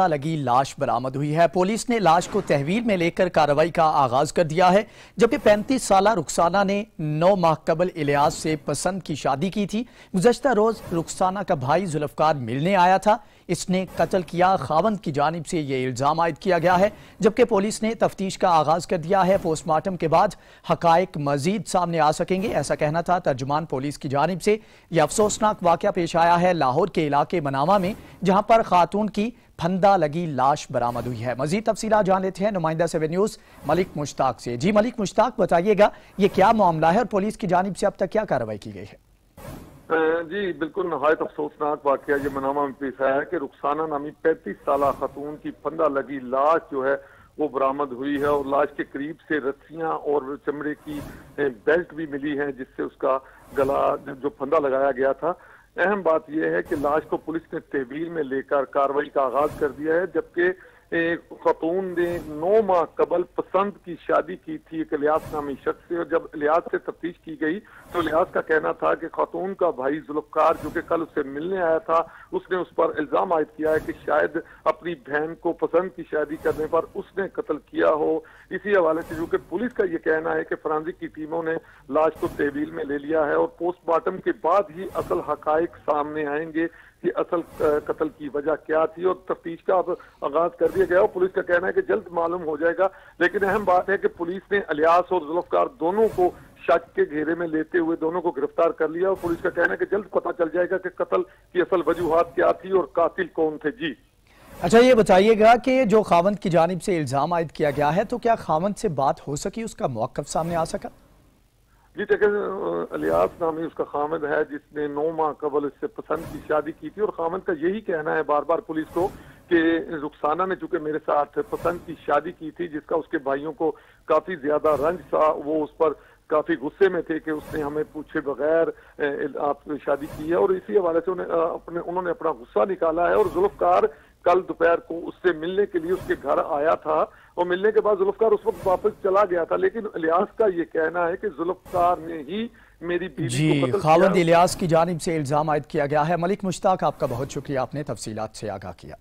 लगी लाश बरामद हुई है। पुलिस ने लाश को तहवील में लेकर कार्रवाई का आगाज कर दिया है, जबकि 35 साला रुखसाना ने 9 माह कबल इलियास से पसंद की शादी की थी। गुज़श्ता रोज रुखसाना का भाई जुल्फकार मिलने आया था। इसने कत्ल किया। खावंद की जानिब से ये इल्जाम आयद किया गया है, जबकि पुलिस ने तफ्तीश का आगाज कर दिया है। पोस्टमार्टम के बाद हकायक मजीद सामने आ सकेंगे, ऐसा कहना था तर्जुमान पुलिस की जानिब से। यह अफसोसनाक वाकया पेश आया है लाहौर के इलाके मनामा में, जहां पर खातून की फंदा लगी लाश बरामद हुई है। मजीद तफसीलात जान लेते हैं नुमाइंदा 7 न्यूज मलिक मुश्ताक से। जी मलिक मुश्ताक, बताइएगा ये क्या मामला है और पुलिस की जानिब से अब तक क्या कार्रवाई की गई है? जी बिल्कुल, नहायत अफसोसनाक वाकया ये मनामा में पेश आया है कि रुखसाना नामी 35 साला खातून की फंदा लगी लाश जो है वो बरामद हुई है, और लाश के करीब से रस्सियां और चमड़े की बेल्ट भी मिली है, जिससे उसका गला जो फंदा लगाया गया था। अहम बात यह है कि लाश को पुलिस ने तहवील में लेकर कार्रवाई का आगाज कर दिया है, जबकि खातून ने 9 माह कबल पसंद की शादी की थी एक इलियास नामी शख्स से, और जब इलियास से तफ्तीश की गई तो इलियास का कहना था कि खातून का भाई जुल्फकार जो कि कल उससे मिलने आया था, उसने उस पर इल्जाम आयद किया है कि शायद अपनी बहन को पसंद की शादी करने पर उसने कत्ल किया हो। इसी हवाले से जो कि पुलिस का ये कहना है कि फॉरेंसिक की टीमों ने लाश को तहवील में ले लिया है, और पोस्टमार्टम के बाद ही असल हकायक सामने आएंगे कि असल कत्ल की वजह क्या थी, और तफ्तीश का अब आगाज कर दिया गया। और पुलिस का कहना है कि जल्द मालूम हो जाएगा। लेकिन अहम बात है कि पुलिस ने इलियास और जुल्फकार दोनों को शक के घेरे में लेते हुए दोनों को गिरफ्तार कर लिया, और पुलिस का कहना है कि जल्द पता चल जाएगा कि कत्ल की असल वजूहात क्या थी और कातिल कौन थे। जी अच्छा, ये बताइएगा कि जो खावंद की जानिब से इल्जाम आयद किया गया है, तो क्या खावंद से बात हो सकी, उसका मौक़िफ़ सामने आ सका? जी देखिए, इलियास नामी उसका खामिद है जिसने 9 माह कबल इससे पसंद की शादी की थी, और खामिद का यही कहना है बार बार पुलिस को कि रुखसाना ने चूंकि मेरे साथ पसंद की शादी की थी, जिसका उसके भाइयों को काफी ज्यादा रंज था, वो उस पर काफी गुस्से में थे कि उसने हमें पूछे बगैर आप शादी की है, और इसी हवाले से उन्होंने अपना गुस्सा निकाला है। और जुल्फकार कल दोपहर को उससे मिलने के लिए उसके घर आया था, और मिलने के बाद जुल्फकार उस वक्त वापस चला गया था, लेकिन इलियास का ये कहना है कि जुल्फकार ने ही मेरी बीवी को कत्ल किया। खावंद इलियास की जानिब से इल्जाम आयद किया गया है। मलिक मुश्ताक, आपका बहुत शुक्रिया, आपने तफसीलात से आगाह किया।